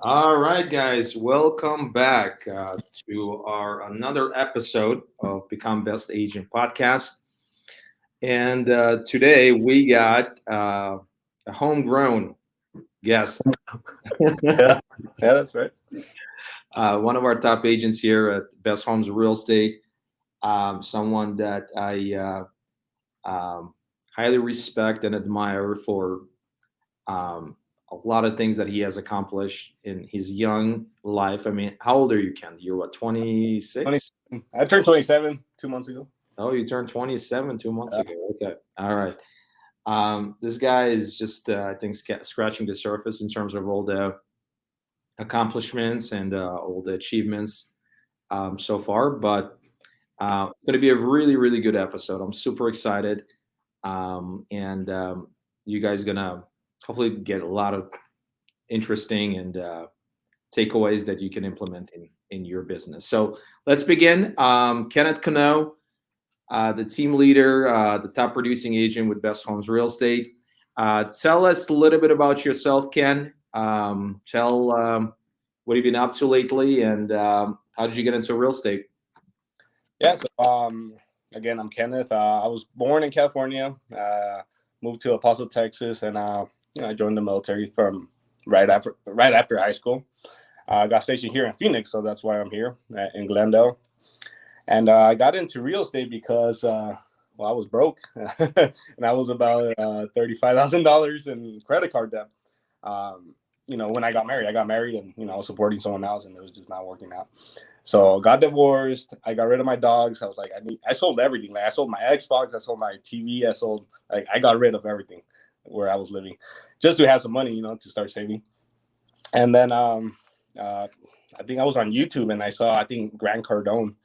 All right, guys, welcome back to our another episode of Become Best Agent podcast. And today we got a homegrown guest, Yeah, yeah, that's right. one of our top agents here at Best Homes Real Estate, someone that I highly respect and admire for um, a lot of things that he has accomplished in his young life. I mean, how old are you, Ken? You're what, 20, 26? I turned 27 2 months ago. Oh, you turned 27 2 months Yeah. ago. Okay. All right. This guy is just, I think, scratching the surface in terms of all the accomplishments and all the achievements so far. But it's going to be a really, really good episode. I'm super excited. And you guys going to hopefully get a lot of interesting and takeaways that you can implement in your business. So let's begin. Kenneth Cano, the team leader, the top producing agent with Best Homes Real Estate. Tell us a little bit about yourself, Ken. Tell what have you been up to lately, and how did you get into real estate? Yeah. So, again, I'm Kenneth. I was born in California, moved to El Paso, Texas, and I joined the military from right after high school. I got stationed here in Phoenix, so that's why I'm here in Glendale. And I got into real estate because, I was broke, and I was about $35,000 in credit card debt. When I got married, and I was supporting someone else, and it was just not working out. So got divorced. I got rid of my dogs. I was like, I sold everything. Like I sold my Xbox, I sold my TV, I got rid of everything where I was living, just to have some money, to start saving. And then I think I was on YouTube and I saw Grant Cardone,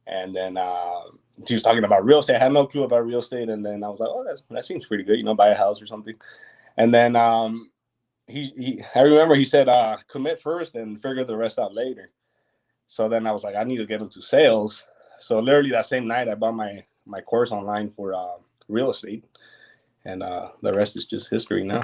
and then he was talking about real estate. I had no clue about real estate, and then I was like, oh, that seems pretty good, buy a house or something. And then I remember he said, commit first and figure the rest out later. So then I was like, I need to get into sales. So literally that same night, I bought my course online for real estate, and the rest is just history now.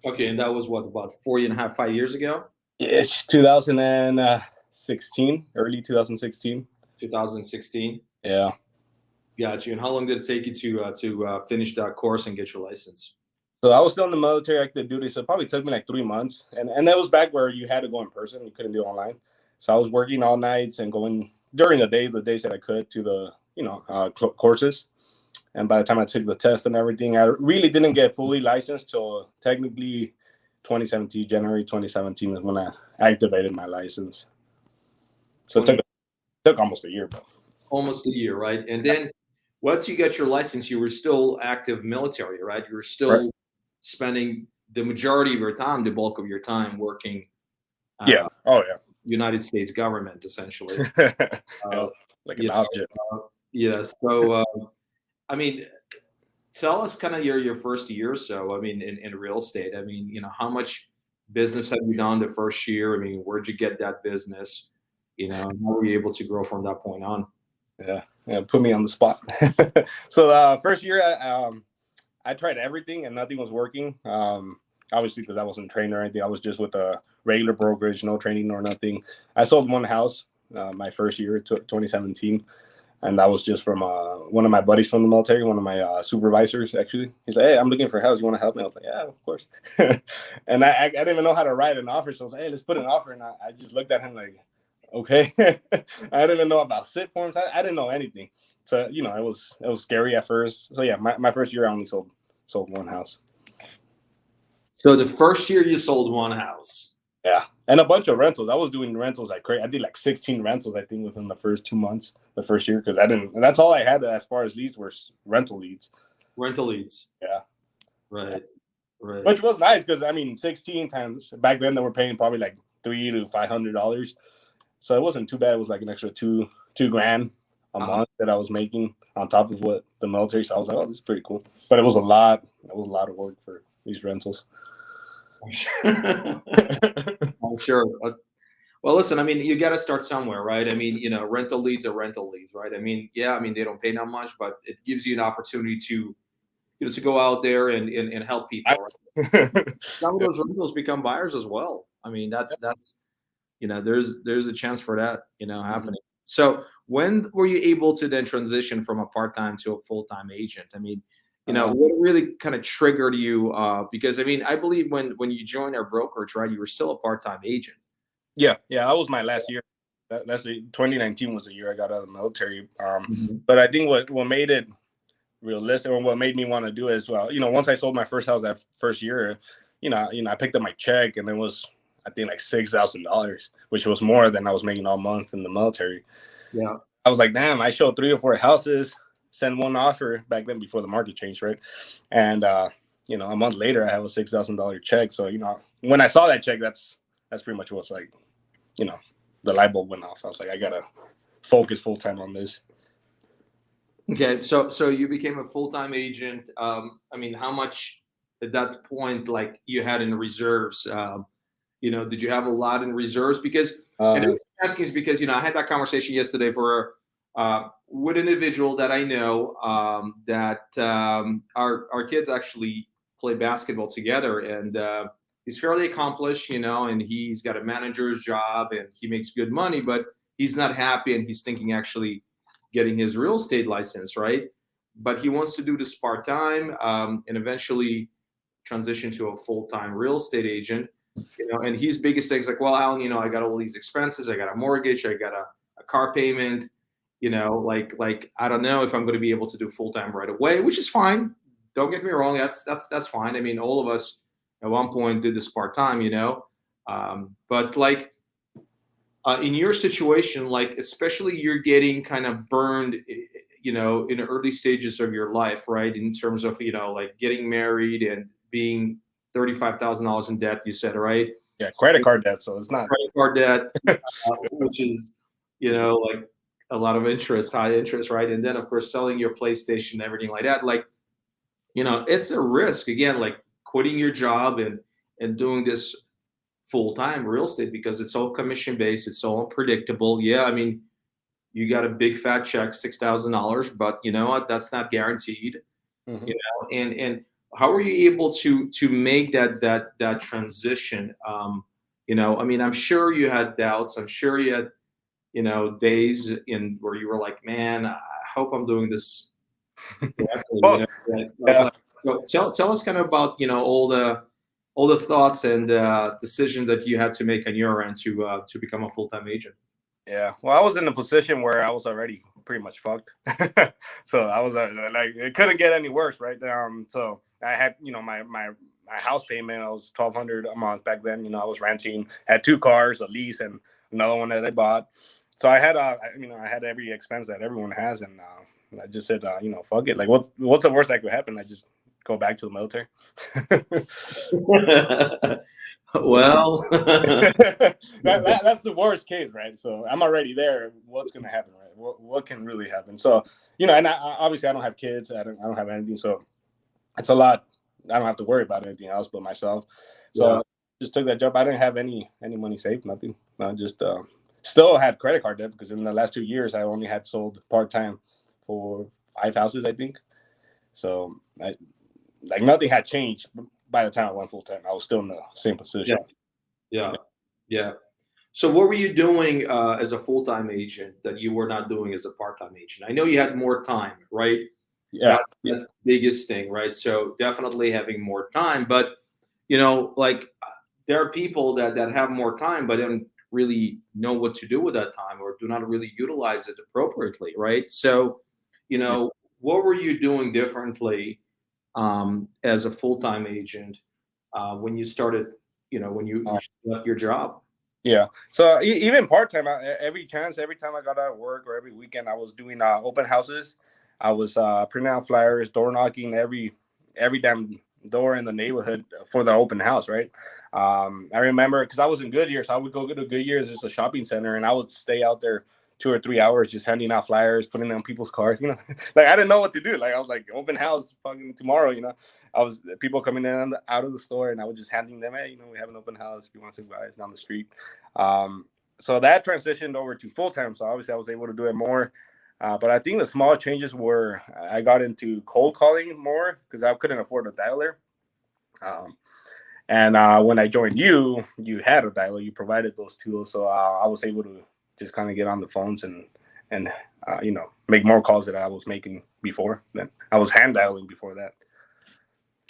Okay, and that was what, about 4.5, 5 years ago? It's 2016, early 2016. 2016. Yeah. Got you. And how long did it take you to finish that course and get your license? So I was still in the military active duty, so it probably took me like 3 months. And that was back where you had to go in person. You couldn't do it online. So I was working all nights and going during the days that I could to the, courses. And by the time I took the test and everything, I really didn't get fully licensed till technically January 2017 is when I activated my license. So it took almost a year, bro. Almost a year, right? And then once you get your license, you were still active military, right? You were still spending the majority of your time, the bulk of your time working. Yeah. Oh, yeah. United States government, essentially. Like an object. Yeah. So, I mean, tell us kind of your first year or so. I mean, in real estate. I mean, how much business have you done the first year? I mean, where'd you get that business? How were you able to grow from that point on? Yeah, put me on the spot. So first year, I tried everything and nothing was working. Obviously, because I wasn't trained or anything. I was just with a regular brokerage, no training or nothing. I sold one house my first year, 2017. And that was just from one of my buddies from the military, one of my supervisors, actually. He's like, hey, I'm looking for a house. You want to help me? I was like, yeah, of course. And I didn't even know how to write an offer. So I was like, hey, let's put an offer. And I just looked at him like, okay. I didn't even know about SIT forms. I didn't know anything. So, it was scary at first. So, yeah, my first year, I only sold one house. So the first year you sold one house. Yeah. And a bunch of rentals. I was doing rentals like crazy. I did like 16 rentals, I think, within the first 2 months, the first year, because and that's all I had as far as leads were rental leads. Rental leads. Yeah. Right. Which was nice because, 16 times back then they were paying probably like $300 to $500. So it wasn't too bad. It was like an extra two grand a month that I was making on top of what the military. So I was like, oh, this is pretty cool. But it was a lot. It was a lot of work for these rentals. I'm sure. Well, listen, I mean, you got to start somewhere, right? I mean, rental leads are rental leads, right? I mean, yeah, I mean, they don't pay that much, but it gives you an opportunity to, to go out there and help people. Right? Some of those rentals become buyers as well. I mean, that's there's a chance for that Mhm. happening. So when were you able to then transition from a part-time to a full-time agent? I mean, Uh, what really kind of triggered you? Because I mean, I believe when you joined our brokerage, right, you were still a part-time agent. yeah, yeah, that was my last year. That's 2019 was the year I got out of the military. Mhm. But I think what made it realistic, or what made me want to do it as well, once I sold my first house that first year, I picked up my check, and it was, I think, like $6,000, which was more than I was making all month in the military. Yeah. I was like, damn, I showed 3 or 4 houses, send one offer back then before the market changed, right? And a month later, I have a $6,000 check. So when I saw that check, that's pretty much what's like, you know, the light bulb went off. I was like, I gotta focus full time on this. Okay, so you became a full-time agent. I mean, how much at that point, like you had in reserves? Did you have a lot in reserves? Because, and the Uh, reason I'm asking is because I had that conversation yesterday for with an individual that I know that our kids actually play basketball together, and he's fairly accomplished, and he's got a manager's job and he makes good money, but he's not happy, and he's thinking actually getting his real estate license, right? But he wants to do this part time and eventually transition to a full time real estate agent. And his biggest thing is like, well, Alan, I got all these expenses, I got a mortgage, I got a car payment, like I don't know if I'm going to be able to do full time right away, which is fine. Don't get me wrong, that's fine. I mean, all of us at one point did this part time, but like in your situation, like especially you're getting kind of burned, in the early stages of your life, right? In terms of like getting married and being $35,000 in debt, you said, right? yeah, credit So, card debt. So it's not. credit card debt, which is like a lot of interest, high interest, right? And then of course selling your PlayStation and everything like that, like it's a risk again, like quitting your job and doing this full time real estate because it's all commission based, it's all predictable. Yeah, I mean, you got a big fat check, $6,000, but you know what? That's not guaranteed. Mhm. And how are you able to make that transition? I mean, I'm sure you had doubts. I'm sure you had days in where you were like, man, I hope I'm doing this correctly. Well, yeah, So tell us kind of about all the thoughts and decisions that you had to make on your end to become a full time agent. yeah. Well, I was in a position where I was already pretty much fucked. So I was like, it couldn't get any worse, right? So I had, my house payment. I was 1,200 a month back then. I was renting, had 2 cars, a lease, and another one that I bought. So I had, I had every expense that everyone has, and I just said, fuck it. Like, what's the worst that could happen? I just go back to the military. So Well, that's the worst case, right? So I'm already there. What's gonna happen, right? What can really happen? So and obviously I don't have kids. I don't have anything. So it's a lot. I don't have to worry about anything else but myself. yeah. So just took that job. I didn't have any money saved, nothing. I just still had credit card debt because in the last 2 years I only had sold part time for 5 houses, I think. So like nothing had changed by the time I went full time. I was still in the same Yeah. position. Yeah. Yeah. So what were you doing as a full-time agent that you were not doing as a part-time agent? I know you had more time, right? Yeah. That's the biggest thing, right? So definitely having more time, but like there are people that have more time but don't really know what to do with that time or do not really utilize it appropriately, right? So, Yeah. what were you doing differently as a full-time agent when you started, when you left your job? Yeah. So even part time, every chance, every time I got out of work or every weekend, I was doing open houses. I was printing out flyers, door knocking every damn door in the neighborhood for the open house. Right. I remember because I was in Goodyear, so I would go to Goodyear's, it's a shopping center, and I would stay out there 2 or 3 hours just handing out flyers, putting them on people's cars. Like I didn't know what to do. Like I was like, open house, fucking tomorrow. I was people coming in out of the store, and I was just handing them, hey, we have an open house. If you want to buy, it's down the street. Um, so that transitioned over to full time. So obviously, I was able to do it more. But I think the small changes were I got into cold calling more because I couldn't afford a dialer. Um, And when I joined you, you had a dialer. You provided those tools, so I was able to just kind of get on the phones and make more calls that I was making before. Then I was hand dialing before that.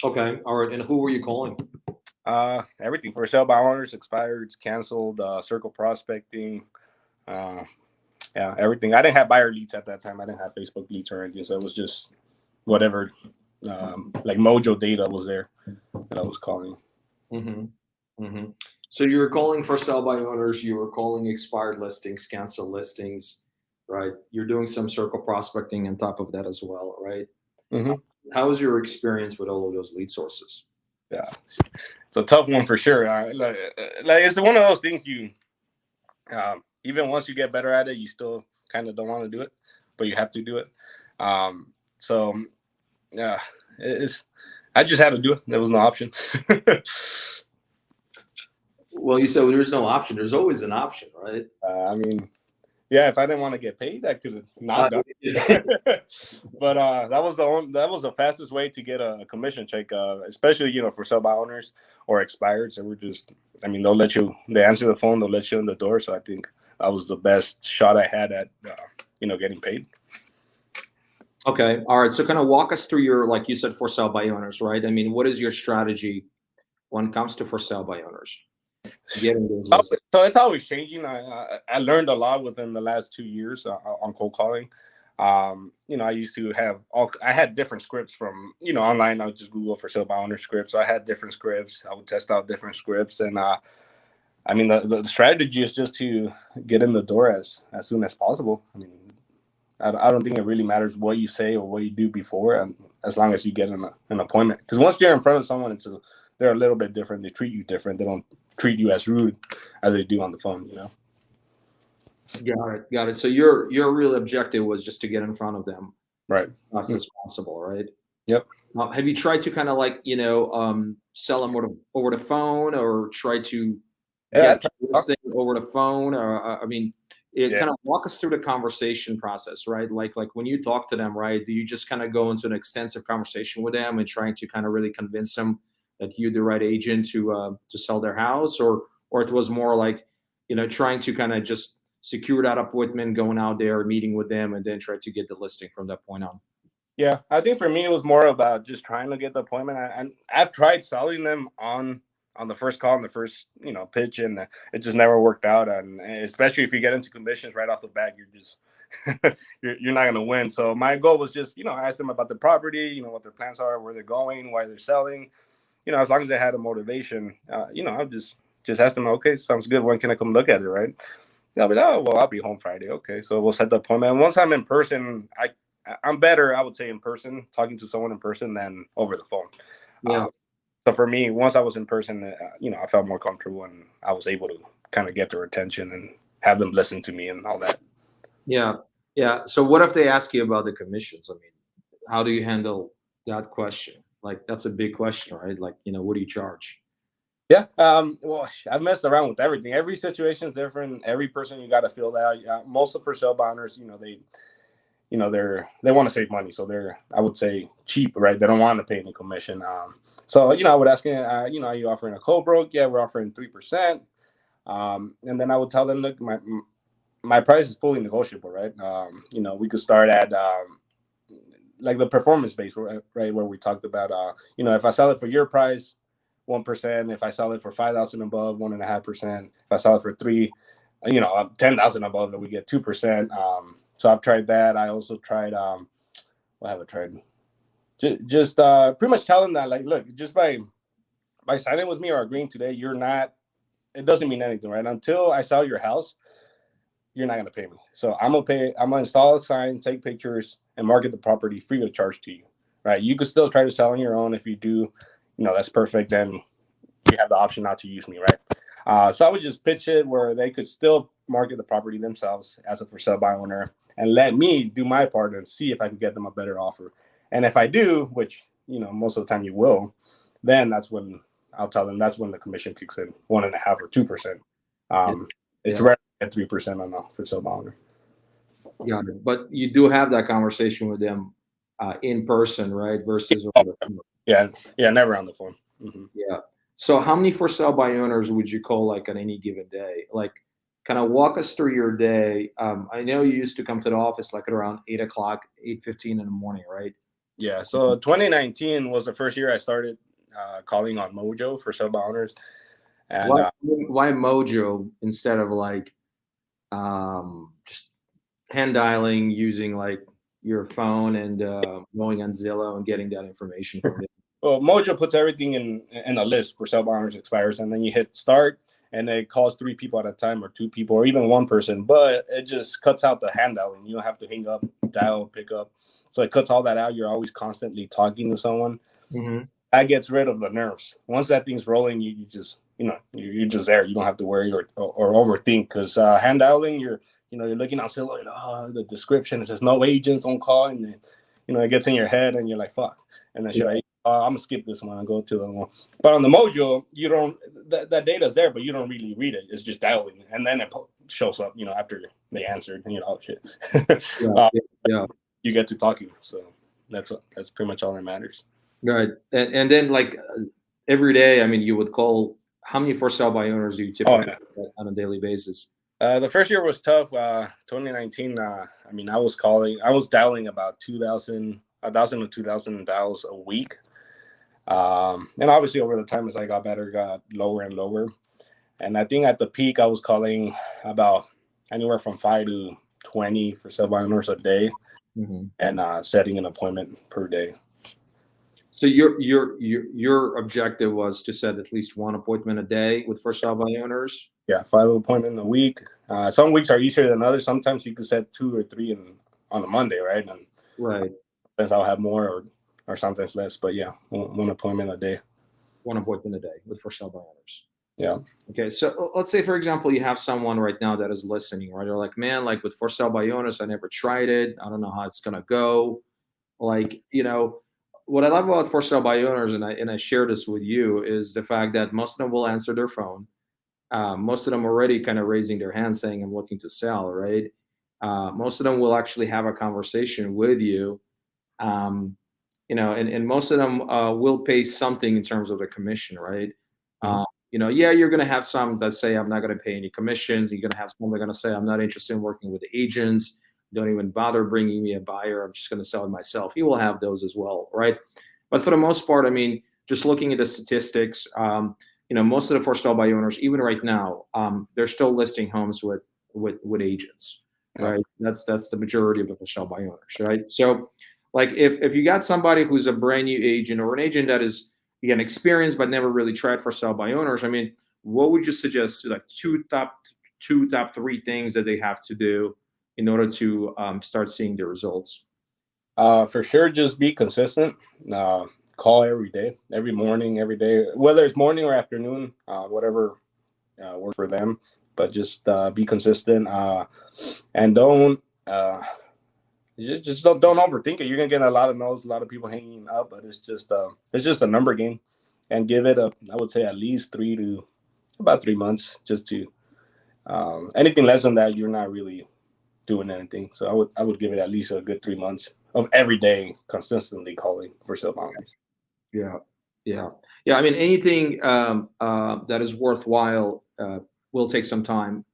Okay. All right. And who were you calling? Everything for sale by owners, expired, canceled, circle prospecting, yeah, everything. I didn't have buyer leads at that time. I didn't have Facebook leads or anything, so it was just whatever, like Mojo data was there that I was calling. Mm-hmm. Mm-hmm. So you were calling for sell by owners. You were calling expired listings, cancel listings, right? You're doing some circle prospecting on top of that as well, right? Mm-hmm. How was your experience with all of those lead sources? Yeah, it's a tough one for sure. Like it's one of those things you, even once you get better at it, you still kind of don't want to do it, but you have to do it. So yeah, it's. I just had to do it. There was no option. Well, you said there's no option. There's always an option, right? I mean, yeah, if I didn't want to get paid, I could have not done it. But that was the fastest way to get a commission check, especially for sell by owners or expired. So we're just, I mean, they answer the phone, they'll let you in the door. So I think that was the best shot I had at getting paid. Okay, all right. So kind of walk us through your, like you said, for sale by owners, right? I mean, what is your strategy when it comes to for sale by owners? Getting those listings. So it's always changing. I learned a lot within the last 2 years on cold calling. I used to I had different scripts from, online. I would just Google for sale by owner scripts. So I had different scripts. I would test out different scripts. And I mean, the strategy is just to get in the door as soon as possible. I mean, I don't think it really matters what you say or what you do before, and as long as you get an appointment. Because once you're in front of someone, they're a little bit different. They treat you different. They don't treat you as rude as they do on the phone. Got it. So your real objective was just to get in front of them, right, as fast as possible, right? Yep. Have you tried to kind of like sell them over the phone, or try to get this thing over the phone, or I mean, kind of walk us through the conversation process, right? Like when you talk to them, right? Do you just kind of go into an extensive conversation with them and trying to kind of really convince them that you're the right agent to sell their house, or it was more like trying to kind of just secure that appointment, going out there, meeting with them, and then try to get the listing from that point on? Yeah, I think for me it was more about just trying to get the appointment. And I've tried selling them on the first call, on the first pitch, and it just never worked out. And especially if you get into commissions right off the bat, you're just you're not going to win. So my goal was just ask them about the property, what their plans are, where they're going, why they're selling. As long as they had a motivation, I'll just ask them, okay, sounds good. When can I come look at it, right? They'll be, oh, well, I'll be home Friday. Okay, so we'll set the appointment. And once I'm in person, I'm better, I would say, in person, talking to someone in person than over the phone. Yeah. So for me, once I was in person, I felt more comfortable, and I was able to kind of get their attention and have them listen to me and all that. Yeah. Yeah. So what if they ask you about the commissions? I mean, how do you handle that question? Like, that's a big question, right? Like, what do you charge? Yeah. Well, I've messed around with everything. Every situation is different. Every person, you got to feel that. Most of for sale bonders, they want to save money, so they're, I would say, cheap, right? They don't want to pay any commission. So I would ask, are you offering a co-broke? Yeah, we're offering 3%. And then I would tell them, look, my price is fully negotiable, right? We could start at like the performance base, right? Where we talked about, if I sell it for your price, 1%. If I sell it for 5,000 above, 1.5%. If I sell it for 10,000 above, then we get 2%. So I've tried that. I also tried, what have I tried? Just pretty much telling that, like, look, just by signing with me or agreeing today, it doesn't mean anything, right? Until I sell your house, you're not going to pay me. So I'm going to install a sign, take pictures, and market the property free of charge to you, right? You could still try to sell on your own. If you do, that's perfect. Then you have the option not to use me, right? So I would just pitch it where they could still market the property themselves as a for sale by owner, and let me do my part and see if I can get them a better offer. And if I do, which most of the time you will, then that's when I'll tell them that's when the commission kicks in, 1.5% or 2%. It's rare at 3% on the for sale by owner. Got it. But you do have that conversation with them in person, right? Versus over the phone. Yeah, never on the phone. Mm-hmm. Yeah. So how many for sale by owners would you call like on any given day? Like kind of walk us through your day. I know you used to come to the office like at around 8 o'clock, 8:15 in the morning, right? Yeah. So 2019 was the first year I started calling on Mojo for sale by owners, and Why Mojo instead of like just hand dialing using like your phone and going on Zillow and getting that information from it? well, Mojo puts everything in a list for sale by owners expires, and then you hit start, and it calls 3 people at a time, or 2 people, or even one person. But it just cuts out the hand dialing. You don't have to hang up, dial, pick up. So it cuts all that out. You're always constantly talking to someone. Mm-hmm. That gets rid of the nerves. Once that thing's rolling, you just you're just there. You don't have to worry or overthink, because hand dialing, you're looking at Zillow, the description, it says no agents on call, and then it gets in your head, and you're like, fuck. And then I'm gonna skip this one and go to the one. But on the Mojo, you don't, that data's there, but you don't really read it. It's just dialing, and then it shows up, after they answered, and oh shit. Yeah. You get to talking, so that's pretty much all that matters. Right. And then like every day, I mean, you would call, how many for sale by owners do you typically get on a daily basis? The first year was tough. 2019, I was dialing about 1,000 to 2,000 dials a week. And obviously over the time as I got better, got lower and lower. And I think at the peak, I was calling about anywhere from 5 to 20 for sale by owners a day, and setting an appointment per day. So your objective was to set at least one appointment a day with for sale by owners? Yeah, 5 appointments a week. Some weeks are easier than others. Sometimes you can set 2 or 3 on a Monday, right? And right. Sometimes I'll have more or sometimes less. But yeah, one appointment a day. One appointment a day with for sale by owners. Yeah. Okay. So let's say, for example, you have someone right now that is listening, right? They're like, man, like with for sale by owners, I never tried it. I don't know how it's gonna go. Like, what I love about for sale by owners, and I share this with you, is the fact that most of them will answer their phone. Most of them already kind of raising their hand saying, I'm looking to sell, right? Most of them will actually have a conversation with you. And most of them will pay something in terms of the commission, right? You're going to have some that say, I'm not going to pay any commissions. You're going to have some that are going to say, I'm not interested in working with the agents. Don't even bother bringing me a buyer. I'm just going to sell it myself. You will have those as well, right? But for the most part, I mean, just looking at the statistics, most of the for sale by owners, even right now, they're still listing homes with agents, right? That's the majority of the for sale by owners, right? So, like if you got somebody who's a brand new agent, or an agent that is, again, experienced but never really tried for sale by owners, I mean, what would you suggest? Like top three things that they have to do in order to start seeing the results? For sure, just be consistent. Call every day, every morning, every day, whether it's morning or afternoon, whatever works for them. But just be consistent, and don't just don't overthink it. You're gonna get a lot of no's, a lot of people hanging up, but it's just a number game, and give it I would say at least 3 months, just to anything less than that, you're not really doing anything. So I would give it at least a good 3 months of every day consistently calling for sale by owners. Yeah. I mean, anything that is worthwhile will take some time,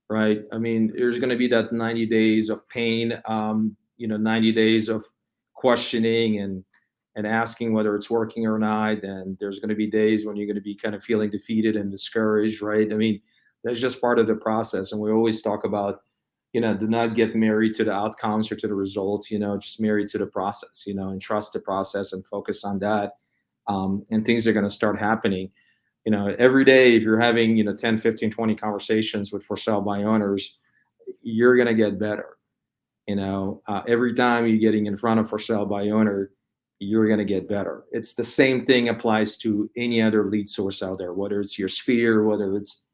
right? I mean, there's going to be that 90 days of pain, 90 days of questioning and asking whether it's working or not. And there's going to be days when you're going to be kind of feeling defeated and discouraged, right? I mean, that's just part of the process. And we always talk about, do not get married to the outcomes or to the results, just married to the process, and trust the process and focus on that. And things are going to start happening. Every day, if you're having, 10, 15, 20 conversations with for sale by owners, you're going to get better. Every time you're getting in front of for sale by owner, you're going to get better. It's the same thing applies to any other lead source out there, whether it's your sphere, whether it's,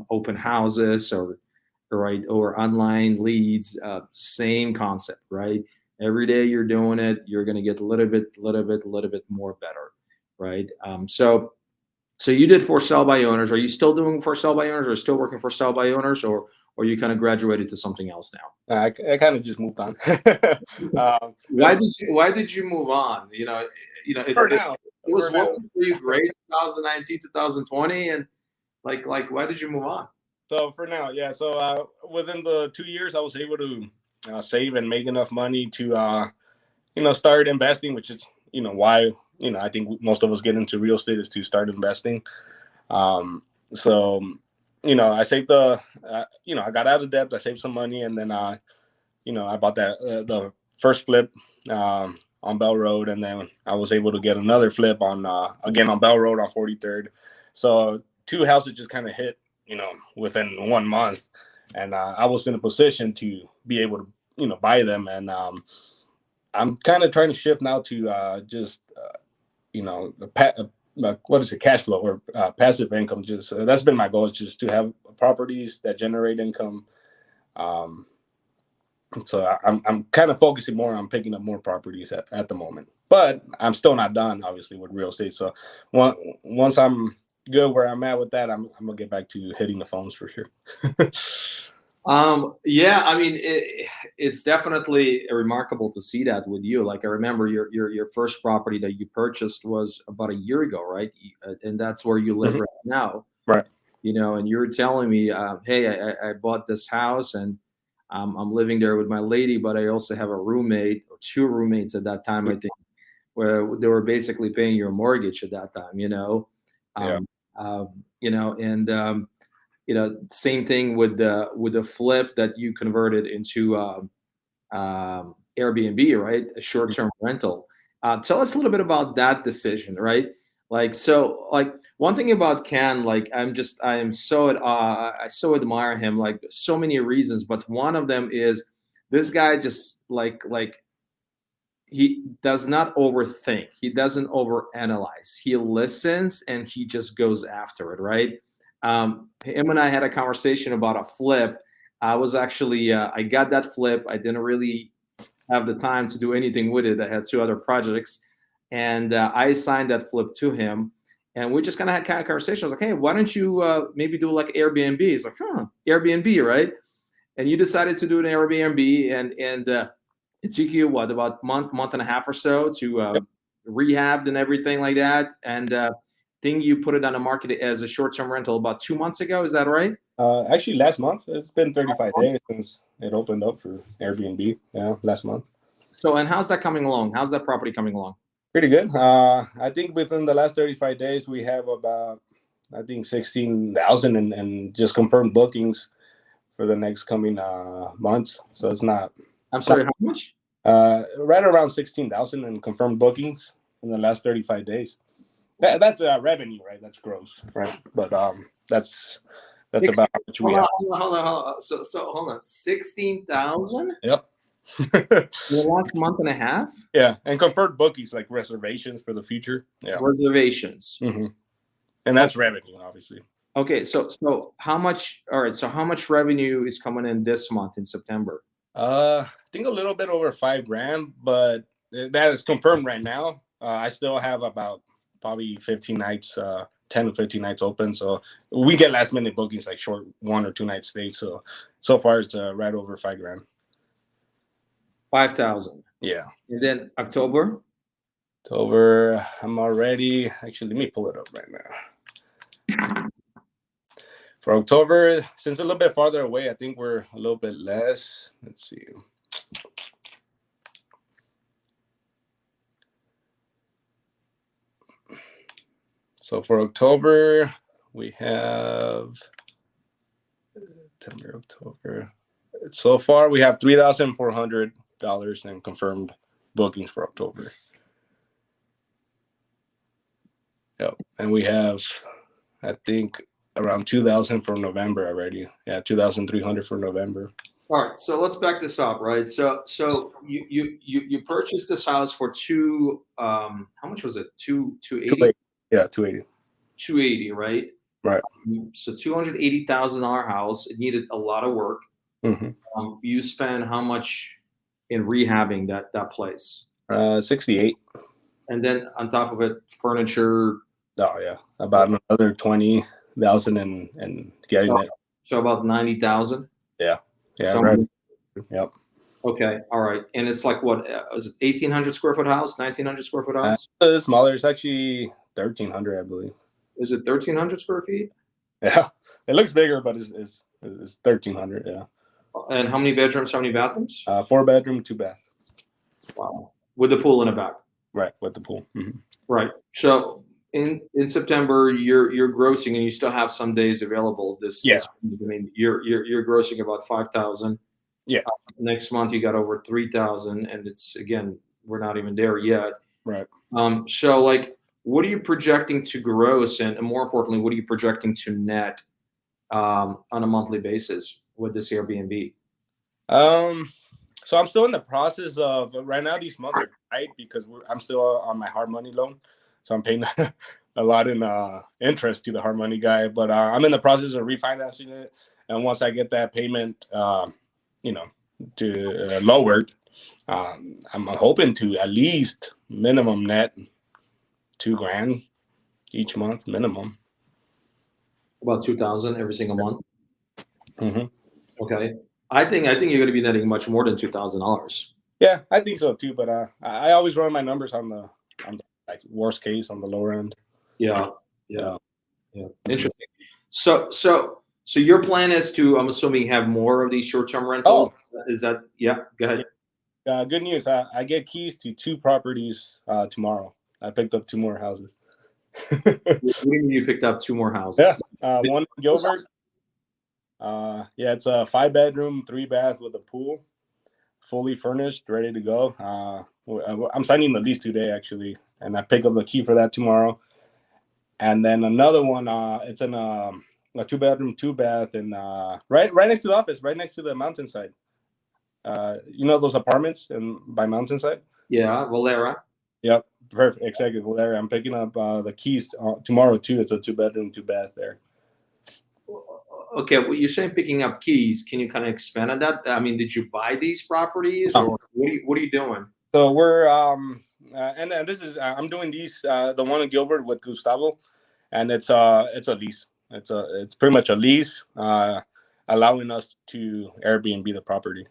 open houses or online leads, same concept, right? Every day you're doing it, you're going to get a little bit more better, right? So you did for sale by owners. Are you still doing for sale by owners, or still working for sale by owners, or you kind of graduated to something else now? I kind of just moved on. Why did you move on? For now, It was For now. working for you great 2019, 2020, and why did you move on? So for now, yeah. So within the 2 years, I was able to save and make enough money to start investing, which is why I think most of us get into real estate is to start investing. So I saved I got out of debt, I saved some money, and then I bought that the first flip on Bell Road, and then I was able to get another flip on again on Bell Road on 43rd. So two houses just kind of hit within 1 month, and I was in a position to be able to buy them, and I'm kind of trying to shift now to just what is it, cash flow or passive income. Just that's been my goal, is just to have properties that generate income. So I'm kind of focusing more on picking up more properties at the moment, but I'm still not done, obviously, with real estate. So once I'm good where I'm at with that, I'm gonna get back to hitting the phones for sure. Yeah, I mean, it's definitely remarkable to see that with you. Like, I remember your first property that you purchased was about a year ago, right? And that's where you live Mhm. right now. Right. And you were telling me, hey, I bought this house, and I'm living there with my lady, but I also have a roommate or two roommates at that time, I think, where they were basically paying your mortgage at that time. Yeah. Um, and same thing with the flip that you converted into Airbnb, right? A short-term rental. Tell us a little bit about that decision, right? One thing about Ken, I so admire him, like so many reasons, but one of them is this guy just he does not overthink. He doesn't overanalyze. He listens and he just goes after it, right? Him and I had a conversation about a flip. I was actually, I got that flip. I didn't really have the time to do anything with it. I had two other projects, and I assigned that flip to him. And we just kind of had a conversation. I was like, hey, why don't you maybe do like Airbnb? He's like, Airbnb, right? And you decided to do an Airbnb, and it took you what, about month and a half or so to Yep. rehab and everything like that. And think you put it on the market as a short-term rental about 2 months ago. Is that right? Actually, last month. It's been 35 days since it opened up for Airbnb. Yeah, last month. So, and how's that coming along? How's that property coming along? Pretty good. I think within the last 35 days, we have about, I think, 16,000 and just confirmed bookings for the next coming months. So it's not. I'm sorry, how much? Right around 16,000 in confirmed bookings in the last 35 days. That's revenue, right? That's gross, right? But that's about how much we have. Hold on. So hold on, 16,000 Yep. in the last month and a half. Yeah, and confirmed bookings, like reservations for the future. Yeah. Reservations. Mm-hmm. And that's revenue, obviously. Okay, so how much? All right, so how much revenue is coming in this month in September? I think a little bit over $5,000, but that is confirmed right now. I still have about probably 15 nights, 10 to 15 nights open. So we get last minute bookings, like short 1 or 2 night stays. So far it's right over $5,000. 5,000. Yeah. And then October. I'm already, actually, let me pull it up right now. For October, since a little bit farther away, I think we're a little bit less. Let's see. So for October, we have September, October. So far, we have $3,400 in confirmed bookings for October. Yep, and we have, I think, around 2,000 for November already. Yeah, 2,300 for November. All right, so let's back this up, right? So you purchased this house for how much was it? 280? Yeah, 280. 280, right? Right. So $280,000 house. It needed a lot of work. Mm-hmm. You spent how much in rehabbing that place? 68. And then on top of it, furniture. Oh yeah, about another 20,000 and getting it. So about 90,000. Yeah. So Right. Yep. Okay, all right. And it's like what is it? 1,800 square foot house, 1,900 square foot house? It's smaller. It's actually 1,300, I believe. Is it 1,300 square feet? Yeah, it looks bigger, but it's 1,300. Yeah. And how many bedrooms? How many bathrooms? 4 bedroom, 2 bath. Wow, with the pool in the back. Right, with the pool. Mm-hmm. Right. So in September, you're grossing, and you still have some days available. Yeah. This I mean, you're grossing about 5,000. Yeah. Next month you got over 3,000, and it's again we're not even there yet. Right. So like, what are you projecting to gross, and more importantly, what are you projecting to net on a monthly basis with this Airbnb? So I'm still in the process of right now. These months are tight because I'm still on my hard money loan, so I'm paying a lot in interest to the hard money guy. But I'm in the process of refinancing it, and once I get that payment, you know, to lowered, I'm hoping to at least minimum net $2,000 each month minimum. About 2,000 every single month. Mm-hmm. Okay. I think you're going to be netting much more than $2,000. Yeah, I think so too. But I always run my numbers on the like worst case on the lower end. Yeah. Interesting. So your plan is to, I'm assuming, have more of these short-term rentals. Is that yeah? Go ahead. Good news. I get keys to 2 properties tomorrow. I picked up 2 more houses. What do you mean you picked up 2 more houses? Yeah, one in Gilbert. Yeah, it's a 5 bedroom, 3 bath with a pool, fully furnished, ready to go. I'm signing the lease today actually, and I pick up the key for that tomorrow. And then another one, it's in a 2 bedroom, 2 bath, and right next to the office, right next to the mountainside. You know those apartments by mountainside? Yeah, Valera. Yep, perfect, exactly, Valeria. I'm picking up the keys tomorrow too. It's a 2 bedroom, 2 bath there. Okay, well, you're saying picking up keys. Can you kind of expand on that? I mean, did you buy these properties, or what are you doing? So we're and this is I'm doing these the one in Gilbert with Gustavo, and it's a lease. It's pretty much a lease, allowing us to Airbnb the property.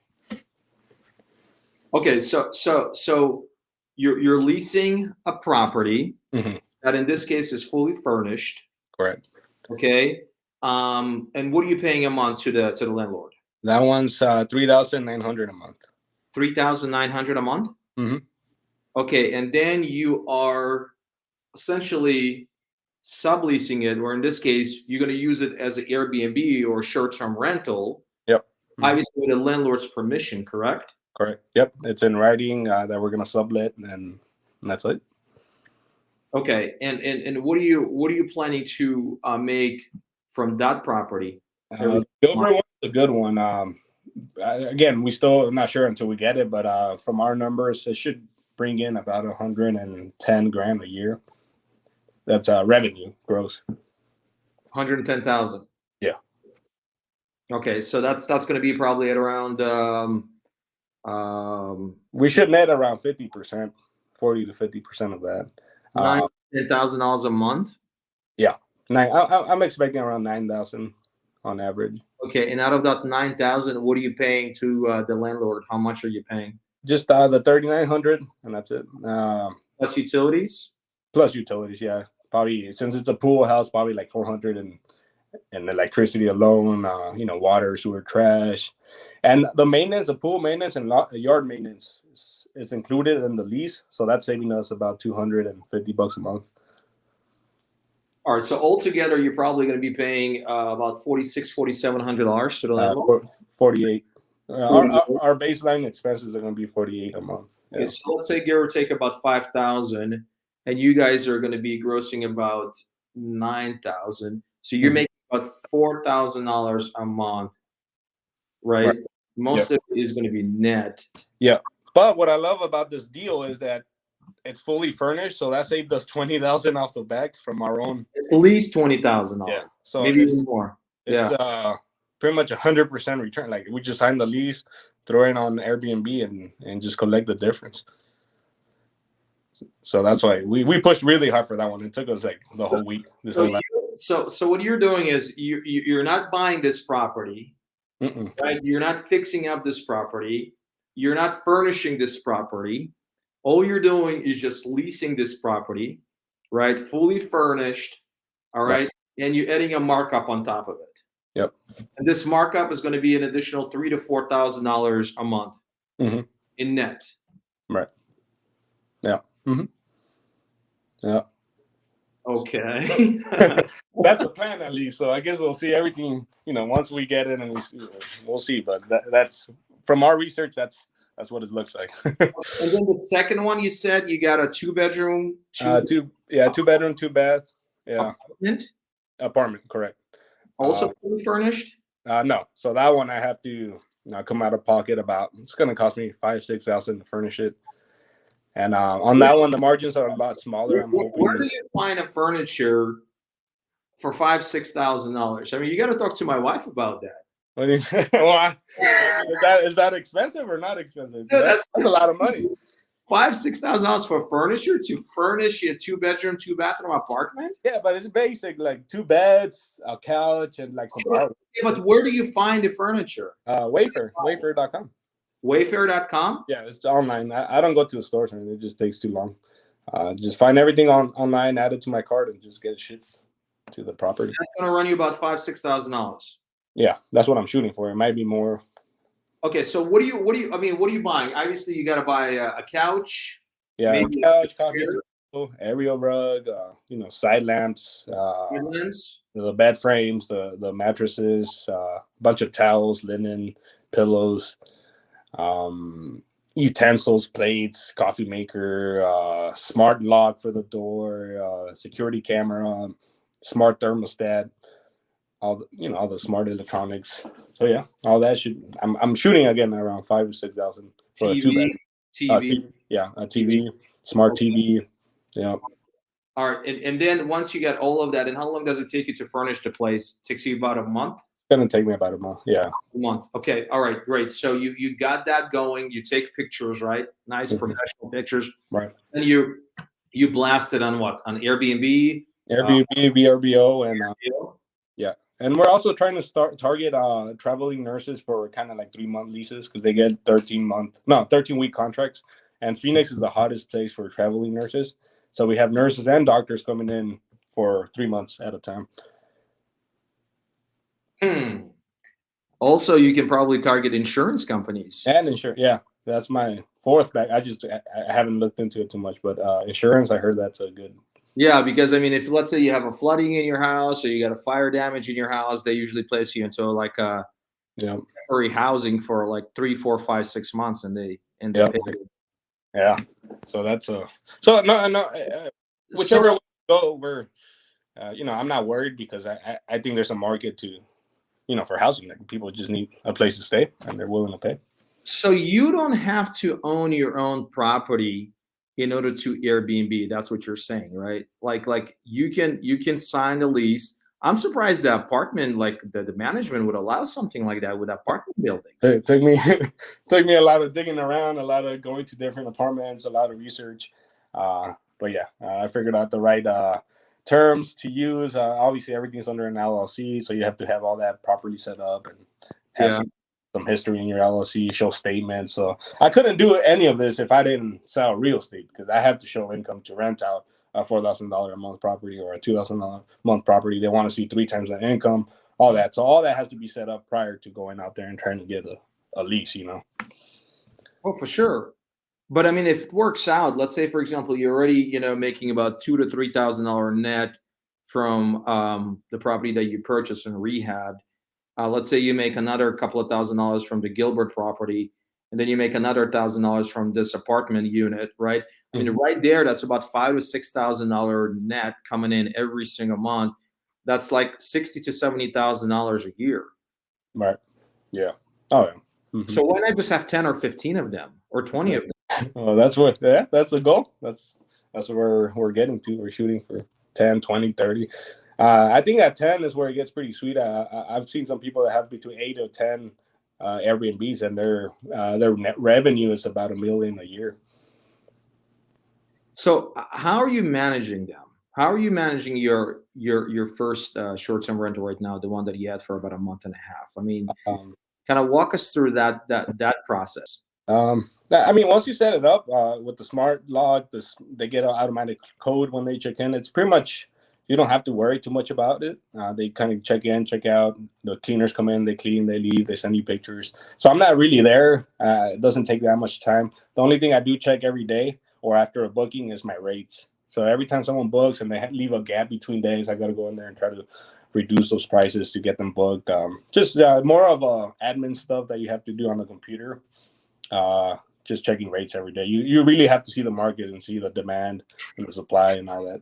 Okay, so you're leasing a property that in this case is fully furnished. Correct. Okay. And what are you paying a month to the landlord? That one's 3,900 a month. 3,900 a month. Mm-hmm. Okay, and then you are essentially subleasing it, or in this case, you're going to use it as an Airbnb or short-term rental. Yep. Mm-hmm. Obviously, with the landlord's permission, correct? Correct. Yep. It's in writing that we're going to sublet, and that's it. Okay, and what are you planning to make from that property? Gilbert one's a good one. Again, we still not sure until we get it, but from our numbers, it should bring in about 110 grand a year. That's revenue gross. 110,000. Yeah. Okay, so that's going to be probably at around. We should net around 50%, 40 to 50% of that. $9,000 a month. Yeah, I'm expecting around 9,000 on average. Okay, and out of that 9,000, what are you paying to the landlord? How much are you paying? Just the 3,900, and that's it. Plus utilities. Plus utilities, yeah. Probably since it's a pool house, probably like 400 and electricity alone. Water, sewer, trash, and the maintenance, the pool maintenance and yard maintenance is included in the lease. So that's saving us about $250 a month. All right, so altogether, you're probably going to be paying about $4,700 to the landlord. 48. Our baseline expenses are going to be 48 a month. Yeah. Okay, so let's say give or take about 5,000, and you guys are going to be grossing about 9,000. So you're making about $4,000 a month, right? Most of it is going to be net. Yeah, but what I love about this deal is that it's fully furnished, so that saved us 20,000 off the back from our own. At least $20,000. Yeah, so maybe even more. It's pretty much 100% return. Like we just signed the lease, throw it on Airbnb, and just collect the difference. So that's why we pushed really hard for that one. It took us like the whole week. So what you're doing is you're not buying this property, right? You're not fixing up this property. you're not furnishing this property. All you're doing is just leasing this property, right? Fully furnished, all Right. right? And you're adding a markup on top of it. Yep. And this markup is going to be an additional $3,000 to $4,000 a month Hmm. in net. Right. Yeah. Hmm. Yeah. Okay. That's the plan, at least. So I guess we'll see everything. Once we get it, and we'll see. But that's from our research. That's what it looks like. And then the second one, you said you got a two-bedroom, Two bedroom, two bath. Yeah, apartment, apartment, correct. also fully furnished. No, so that one I have to come out of pocket about. It's going to cost me 5,000-6,000 to furnish it. And on that one, the margins are a lot smaller. I'm hoping. Where do you find a furniture for $5,000 to $6,000? I mean, you got to talk to my wife about that. Why? Is that expensive or not expensive? No, That's a lot of money. $5,000 to $6,000 for furniture to furnish a two-bedroom, two-bathroom apartment? Yeah, but it's basic, like 2 beds, a couch, and like some Yeah, but where do you find the furniture? Wayfair.com. Wayfair.com? Yeah, it's online. I don't go to the stores, and it just takes too long. Just find everything online, add it to my cart, and just get it shipped to the property. That's going to run you about $5,000 to $6,000. Yeah, that's what I'm shooting for. It might be more. Okay, so what are you buying? Obviously, you got to buy a couch. Yeah, maybe couch, coffee table, aerial rug, side lamps, the bed frames, the mattresses, a bunch of towels, linen, pillows, utensils, plates, coffee maker, smart lock for the door, security camera, smart thermostat, all the smart electronics. So yeah, all that I'm shooting again around 5,000 to 6,000 for a 2 bed. TV. A TV, smart TV. Yeah. All right, and then once you get all of that, and how long does it take you to furnish the place? It takes you about a month. It's gonna take me about a month. Yeah. A month. Okay. All right. Great. So you got that going. You take pictures, right? Nice professional pictures. Right. And you blast it on what? On Airbnb. Airbnb, VRBO, and yeah. And we're also trying to target traveling nurses for kind of like 3-month leases because they get 13-week contracts. And Phoenix is the hottest place for traveling nurses. So we have nurses and doctors coming in for 3 months at a time. Also, you can probably target insurance companies. And insurance, yeah. That's my fourth back. I haven't looked into it too much, but insurance, I heard that's a good. Yeah, because I mean, if let's say you have a flooding in your house or you got a fire damage in your house, they usually place you into like a temporary housing for like 3, 4, 5, 6 months, and they pay you. Yeah. So that's whichever way we go, we're I'm not worried because I think there's a market to for housing. Like people just need a place to stay and they're willing to pay. So you don't have to own your own property in order to Airbnb. That's what you're saying, right? Like you can sign the lease. I'm surprised the apartment, like the management would allow something like that with apartment buildings. It took me a lot of digging around, a lot of going to different apartments, a lot of research. But yeah, I figured out the right terms to use. Obviously, everything's under an LLC, so you have to have all that properly set up and have some history in your LLC, show statements. So I couldn't do any of this if I didn't sell real estate because I have to show income to rent out a $4,000 a month property or a $2,000 a month property. They want to see 3 times the income, all that. So all that has to be set up prior to going out there and trying to get a lease, Oh, for sure. But I mean, if it works out, let's say, for example, you're already, making about $2,000 to $3,000 net from the property that you purchased and rehabbed. Let's say you make another couple of $1,000 from the Gilbert property, and then you make another $1,000 from this apartment unit, right? I mean, right there, that's about $5,000 to $6,000 net coming in every single month. That's like $60,000 to $70,000 a year. Right. Yeah. Oh, yeah. So why not just have 10 or 15 of them or 20 of them? Well, that's the goal. That's where we're getting to. We're shooting for 10, 20, 30. I think at 10 is where it gets pretty sweet. I've seen some people that have between 8 or 10 Airbnbs, and their net revenue is about $1 million a year. So how are you managing them? How are you managing your first short-term rental right now, the one that you had for about a month and a half? I mean, kind of walk us through that process. I mean, once you set it up with the smart log, they get an automatic code when they check in. It's pretty much you don't have to worry too much about it. They kind of check in, check out. The cleaners come in, they clean, they leave, they send you pictures. So I'm not really there. It doesn't take that much time. The only thing I do check every day or after a booking is my rates. So every time someone books and they leave a gap between days, I got to go in there and try to reduce those prices to get them booked. Just more of admin stuff that you have to do on the computer. Just checking rates every day. You really have to see the market and see the demand and the supply and all that.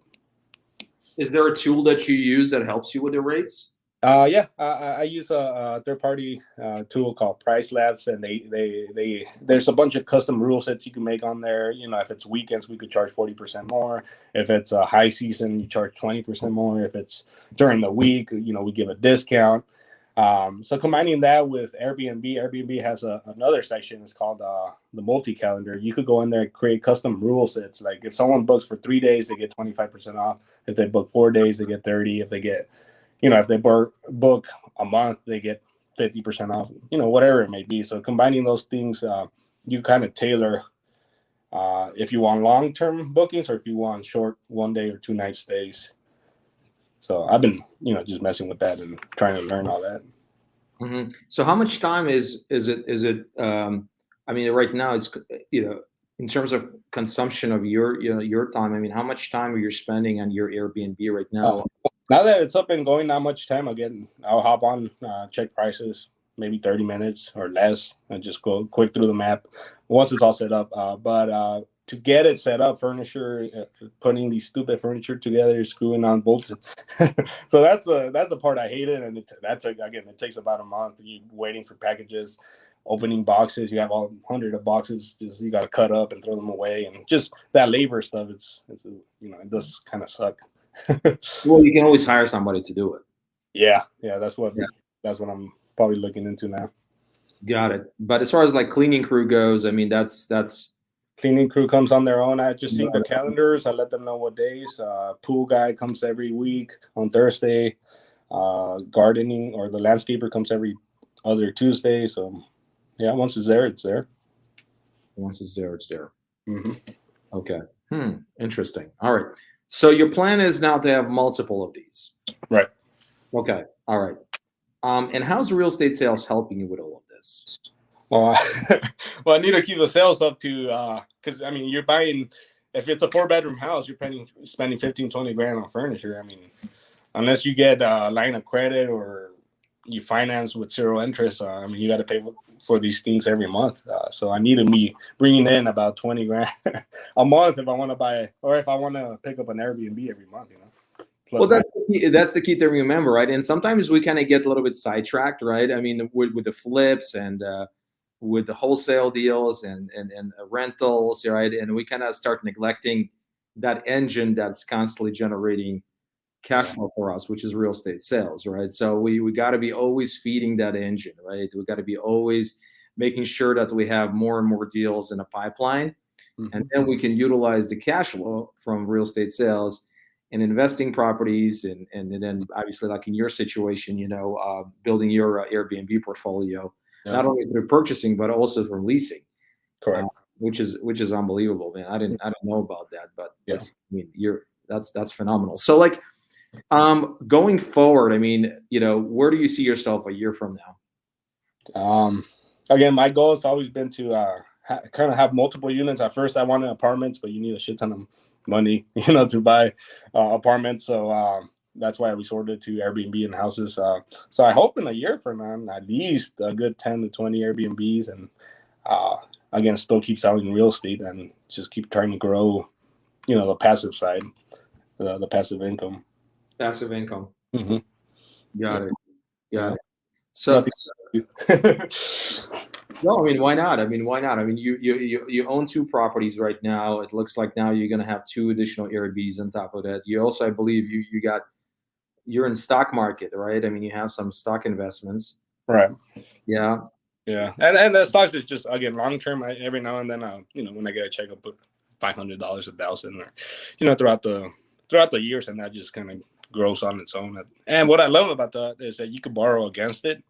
Is there a tool that you use that helps you with the rates? Yeah, I use a third-party tool called Price Labs, and they there's a bunch of custom rule sets you can make on there. You know, if it's weekends, we could charge 40% more. If it's a high season, you charge 20% more. If it's during the week, you know, we give a discount. So combining that with Airbnb has another section. It's called the multi-calendar. You could go in there and create custom rule sets. Like if someone books for 3 days, they get 25% off. If they book 4 days, they get 30. If they get if they book a month, they get 50% off, whatever it may be. So combining those things, you kind of tailor if you want long-term bookings or if you want short 1 day or 2 night stays. So I've been, just messing with that and trying to learn all that. Mm-hmm. So how much time is it? I mean, right now it's, in terms of consumption of your time. I mean, how much time are you spending on your Airbnb right now? Now that it's up and going, not much time. Again, I'll hop on, check prices, maybe 30 minutes or less, and just go quick through the map once it's all set up. But to get it set up, furniture, putting these stupid furniture together, screwing on bolts. So that's the part I hated, and it takes about a month. You waiting for packages, opening boxes. You have all 100 of boxes. Just you got to cut up and throw them away, and just that labor stuff. It does kind of suck. Well, you can always hire somebody to do it. Yeah, that's what I'm probably looking into now. Got it. But as far as like cleaning crew goes, I mean, that's cleaning crew comes on their own. I just sync the calendars. I let them know what days. Pool guy comes every week on Thursday. Gardening or the landscaper comes every other Tuesday. So yeah, once it's there, it's there. Once it's there, it's there. Mm-hmm. Okay. Interesting. All right. So your plan is now to have multiple of these. Right. Okay. All right. And how's real estate sales helping you with all of this? Well, I need to keep the sales up to, because I mean, you're buying, if it's a 4-bedroom house, you're spending 15, 20 grand on furniture. I mean, unless you get a line of credit or you finance with 0 interest, I mean, you got to pay for these things every month. So I need to be bringing in about 20 grand a month if I want to buy, or if I want to pick up an Airbnb every month, Well, that's the key to remember, right? And sometimes we kind of get a little bit sidetracked, right? I mean, with the flips and with the wholesale deals and rentals, right? And we kind of start neglecting that engine that's constantly generating cash flow for us, which is real estate sales, right? So we got to be always feeding that engine, right? We got to be always making sure that we have more and more deals in a pipeline, and then we can utilize the cash flow from real estate sales and investing properties, and then obviously, like in your situation, building your Airbnb portfolio, not only through purchasing but also from leasing. Correct. Which is unbelievable, man. I didn't know about that, but I mean, that's phenomenal. So like, going forward, I mean, where do you see yourself a year from now? Again, my goal has always been to kind of have multiple units. At first, I wanted apartments, but you need a shit ton of money, to buy apartments. So that's why I resorted to Airbnb and houses. So I hope in a year from now, at least a good 10 to 20 Airbnbs, and again, still keep selling real estate and just keep trying to grow, the passive side, the passive income. Passive income. Mm-hmm. Got it. So, no, I mean, why not? I mean, you own 2 properties right now. It looks like now you're going to have 2 additional Airbnbs on top of that. You also, I believe, you're in stock market, right? I mean, you have some stock investments. Right. Yeah. Yeah. And the stocks is just, again, long term. Every now and then, when I get a check, I'll put $500, $1,000, or, throughout the years, and that just kind of grows on its own. And what I love about that is that you can borrow against it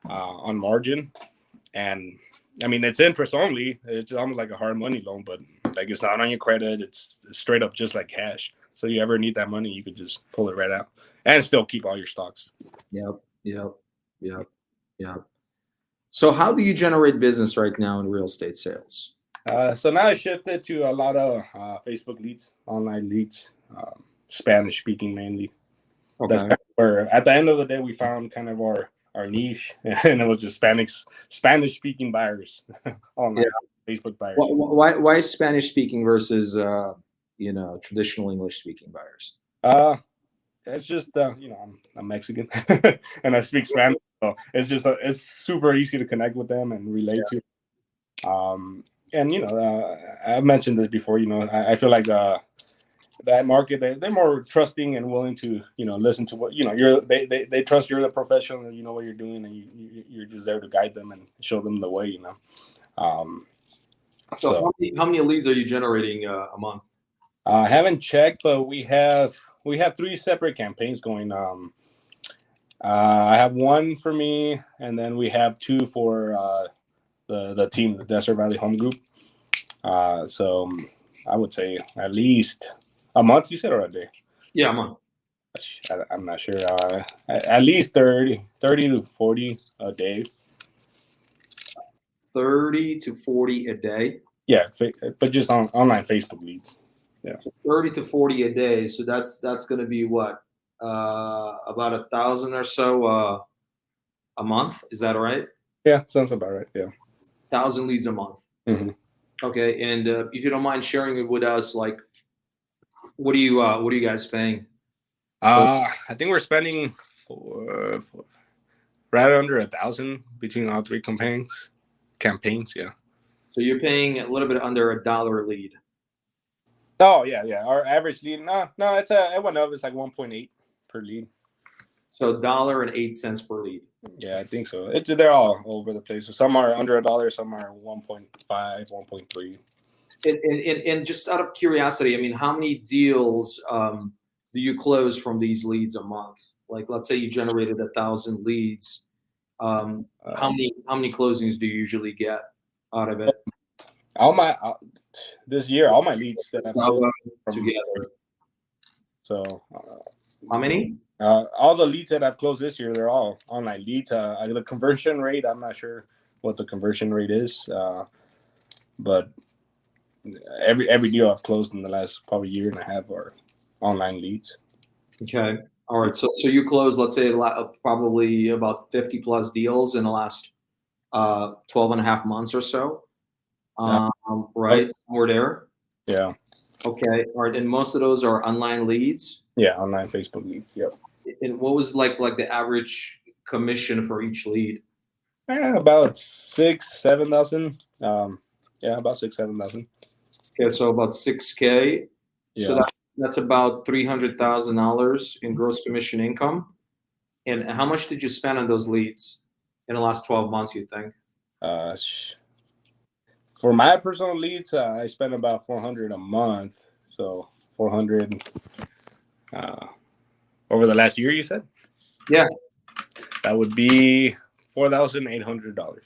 on margin, and I mean, it's interest only. It's almost like a hard money loan, but like it's not on your credit. It's straight up just like cash. So you ever need that money, you could just pull it right out and still keep all your stocks. Yep. Yep. Yep. Yep. So how do you generate business right now in real estate sales? So now I shifted to a lot of Facebook leads, online leads, Spanish speaking mainly. Okay. That's kind of where at the end of the day we found kind of our niche, and it was just Spanish speaking buyers online. Yeah. Facebook buyers. Why Spanish speaking versus traditional English speaking buyers? It's just I'm Mexican and I speak Spanish, so it's just it's super easy to connect with them and relate to. And I've mentioned this before. I feel like that market, they're more trusting and willing to listen to what they trust you're the professional and you know what you're doing, and you're just there to guide them and show them the way. So how many leads are you generating a month? I haven't checked, but we have 3 separate campaigns going. I have one for me, and then we have 2 for the team, the Desert Valley Home Group. So I would say at least a month. You said, or a day? Yeah, a month. I'm not sure. At least 30 to 40 a day. 30 to 40 a day? Yeah, but just on online Facebook leads. Yeah. So 30 to 40 a day. So that's going to be what? About 1,000 or so a month. Is that right? Yeah, sounds about right. Yeah. 1,000 leads a month. Mm-hmm. Okay, and if you don't mind sharing it with us, like, what are you guys paying? I think we're spending right under 1,000 between all 3 campaigns. Yeah. So you're paying a little bit under $1 a lead. Oh yeah. Our average lead, no, it went up. It's like 1.8 per lead. So $1.08 per lead. Yeah, I think so. They're all over the place. So some are under $1, some are 1.5, 1.3. And just out of curiosity, I mean, how many deals do you close from these leads a month? Like, let's say you generated 1,000 leads. How many closings do you usually get out of it? This year, all my leads that I've closed together. So how many? All the leads that I've closed this year, they're all online leads. The conversion rate, I'm not sure what the conversion rate is, but every deal I've closed in the last probably year and a half are online leads. Okay. All right. So you closed, let's say, probably about 50 plus deals in the last 12 and a half months or so. Right? Somewhere there. Yeah. Okay. All right. And most of those are online leads? Yeah, online Facebook leads. Yep. And what was like the average commission for each lead? About 6,000-7,000. Yeah, about 6,000-7,000. Okay, so about 6K. Yeah. So that's about $300,000 in gross commission income. And how much did you spend on those leads in the last 12 months, you think? For my personal leads, I spend about $400 a month. So $400 over the last year, you said? Yeah. That would be $4,800.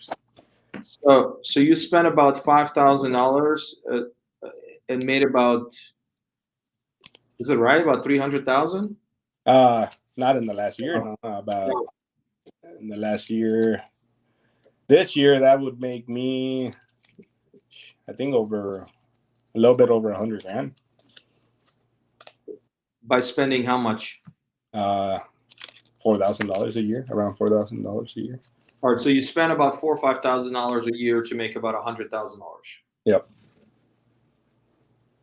So you spent about $5,000 and made about, is it right, about 300,000? Not in the last year. No, about in the last year. This year, that would make me, I think, a little bit over $100,000. By spending how much? $4,000 a year, around $4,000 a year. All right, so you spend about $4,000 or $5,000 a year to make about $100,000. Yep.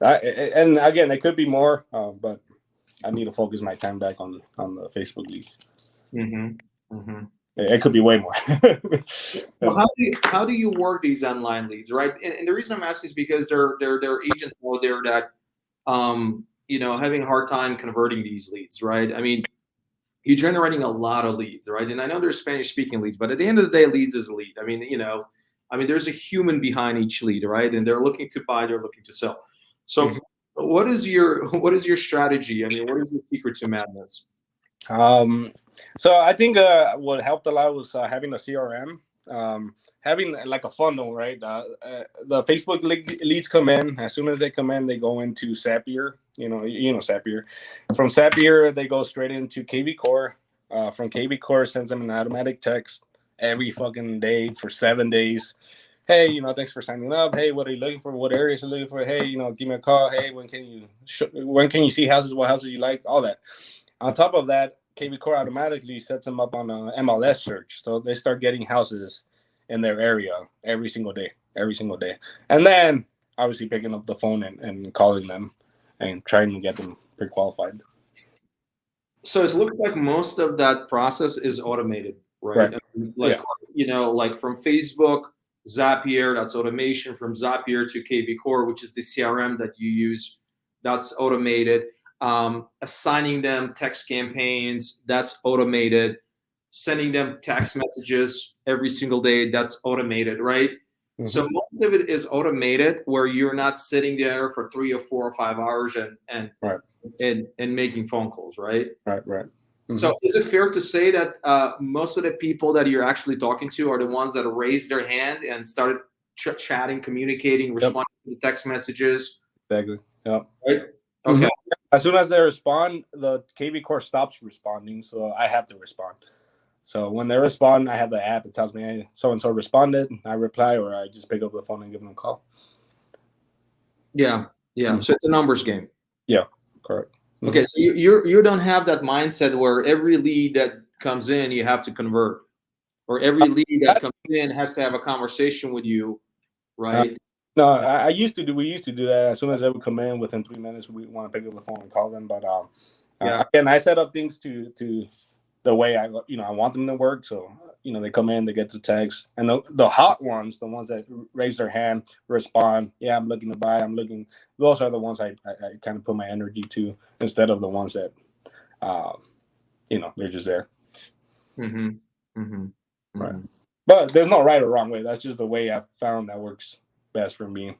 And again, it could be more, but I need to focus my time back on the Facebook leads. Mm-hmm. Mm-hmm. It could be way more. Well, how do you work these online leads, right? And the reason I'm asking is because there are agents out there that having a hard time converting these leads, right? I mean, you're generating a lot of leads, right? And I know there's Spanish-speaking leads, but at the end of the day, leads is a lead. I mean, there's a human behind each lead, right? And they're looking to buy, they're looking to sell. So, what is your strategy? I mean, what is your secret to madness? So I think what helped a lot was having a CRM. having like a funnel, right? The Facebook leads come in. As soon as they come in, they go into Zapier. You know Zapier. From Zapier, they go straight into KV Core. From KV Core sends them an automatic text every fucking day for 7 days. Hey, thanks for signing up. Hey, what are you looking for? What areas are you looking for? Hey, give me a call. Hey, when can you see houses? What houses you like? All that. On top of that, KV Core automatically sets them up on a MLS search, so they start getting houses in their area every single day, and then obviously picking up the phone and calling them and trying to get them pre-qualified. So it looks like most of that process is automated, right? Right. I mean, like, Yeah. like from Facebook, Zapier, that's automation. From Zapier to KV Core, which is the CRM that you use, that's automated. Assigning them text campaigns, that's automated. Sending them text messages every single day, that's automated, right? Mm-hmm. So most of it is automated, where you're not sitting there for 3 or 4 or 5 hours Right. and making phone calls, right? Right. Mm-hmm. So is it fair to say that most of the people that you're actually talking to are the ones that raised their hand and started chatting, communicating, responding to text messages? Exactly. Yep. Right? Okay. Mm-hmm. As soon as they respond, the KV Core stops responding, so I have to respond. So when they respond, I have the app. It tells me, hey, so-and-so responded. I reply, or I just pick up the phone and give them a call. Yeah. Mm-hmm. So it's a numbers game. Yeah, correct. Mm-hmm. Okay, so you don't have that mindset where every lead that comes in, you have to convert, or every lead that comes in has to have a conversation with you, right? No, I used to do. We used to do that. As soon as they would come in, within 3 minutes, we want to pick up the phone and call them. But again, I set up things to the way I want them to work. So they come in, they get the text, and the hot ones, the ones that raise their hand, respond. Yeah, I'm looking to buy. I'm looking. Those are the ones I kind of put my energy to, instead of the ones that they're just there. Mm-hmm. Mm-hmm. Right. But there's no right or wrong way. That's just the way I found that works best for me.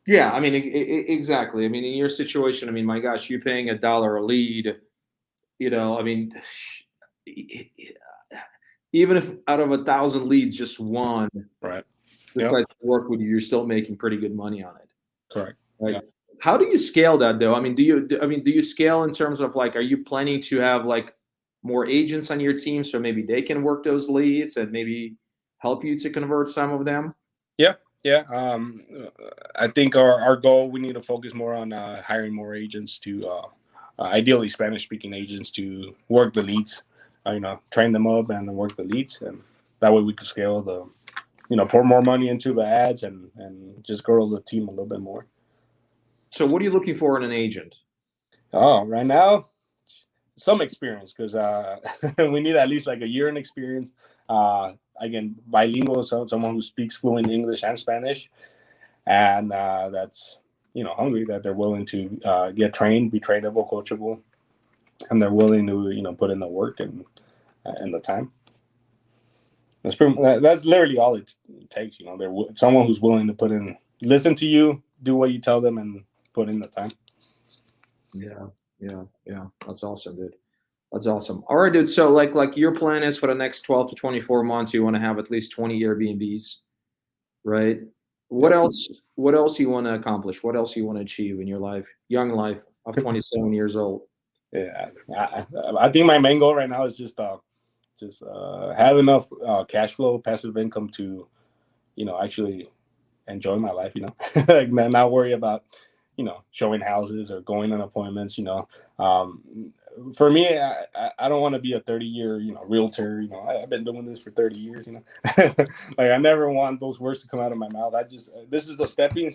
Yeah, I mean, exactly. I mean, in your situation, I mean, my gosh, you're paying $1 a lead. I mean, even if out of 1,000 leads, just one decides to work with you, you're still making pretty good money on it. Correct. Right. Yeah. How do you scale that though? I mean, do you scale in terms of like, are you planning to have like more agents on your team so maybe they can work those leads and maybe help you to convert some of them? Yeah. I think our goal, we need to focus more on hiring more agents to ideally Spanish-speaking agents to work the leads. Train them up and work the leads, and that way we can scale pour more money into the ads and just grow the team a little bit more. So what are you looking for in an agent? Oh, right now, some experience, because we need at least like a year in experience. Again, bilingual, so someone who speaks fluent English and Spanish, and that's hungry, that they're willing to get trained, be trainable, coachable, and they're willing to put in the work and the time. That's literally all it takes. They're someone who's willing to listen to you, do what you tell them, and put in the time. Yeah. That's awesome, dude. That's awesome. All right, dude. So like your plan is for the next 12 to 24 months, you want to have at least 20 Airbnbs, right? What else you want to accomplish? What else you want to achieve in your life, young life of 27 years old? Yeah, I think my main goal right now is just have enough cash flow, passive income to, actually enjoy my life. Like not worry about, showing houses or going on appointments. For me, I don't want to be a 30-year, realtor. I've been doing this for 30 years. Like I never want those words to come out of my mouth. This is a stepping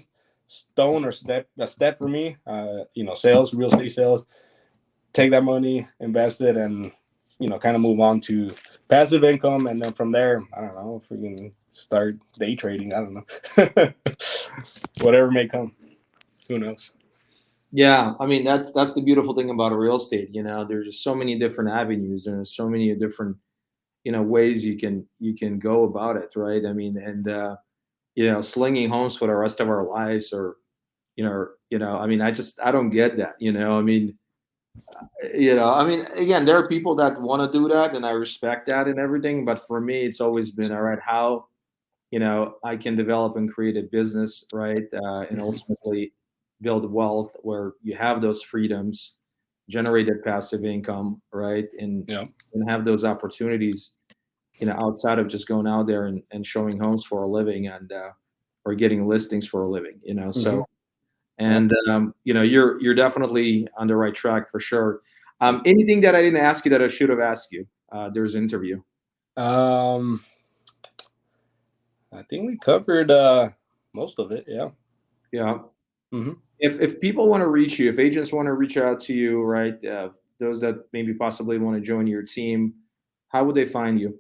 stone or a step for me. Sales, real estate sales. Take that money, invest it, and kind of move on to passive income, and then from there, I don't know, if we can start day trading. I don't know, whatever may come. Who knows? Yeah, I mean that's the beautiful thing about real estate. There's just so many different avenues and there's so many different ways you can go about it, right? I mean, and slinging homes for the rest of our lives, or I mean, I don't get that. I mean, I mean, again, there are people that want to do that, and I respect that and everything. But for me, it's always been all right. How I can develop and create a business, right, and ultimately build wealth where you have those freedoms, generated passive income, right, Yeah. and have those opportunities, outside of just going out there and showing homes for a living and or getting listings for a living, Hmm. So, and you're definitely on the right track for sure. Anything that I didn't ask you that I should have asked you? There's an interview. Um, I think we covered most of it. Yeah. Yeah. Hmm. If people want to reach you, if agents want to reach out to you, right? Those that maybe possibly want to join your team, how would they find you?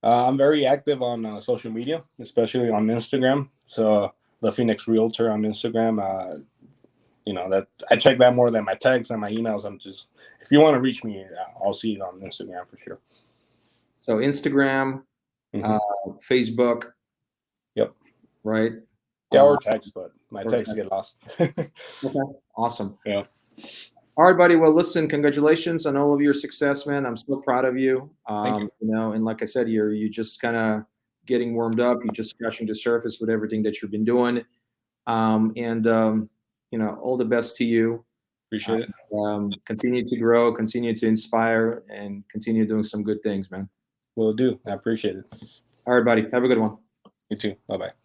I'm very active on social media, especially on Instagram. So the Phoenix Realtor on Instagram. That I check that more than my texts and my emails. If you want to reach me, I'll see it on Instagram for sure. So Instagram, Hmm. uh, Facebook, Yep. right? Yeah, Uh, or text, but my or texts get lost. okay, awesome. Yeah. All right, buddy. Well, listen, congratulations on all of your success, man. I'm so proud of you. Thank you. And like I said, you just kind of getting warmed up. You're just scratching the surface with everything that you've been doing. And all the best to you. Appreciate it. Continue to grow, continue to inspire, and continue doing some good things, man. Will do. I appreciate it. All right, buddy. Have a good one. You too. Bye bye.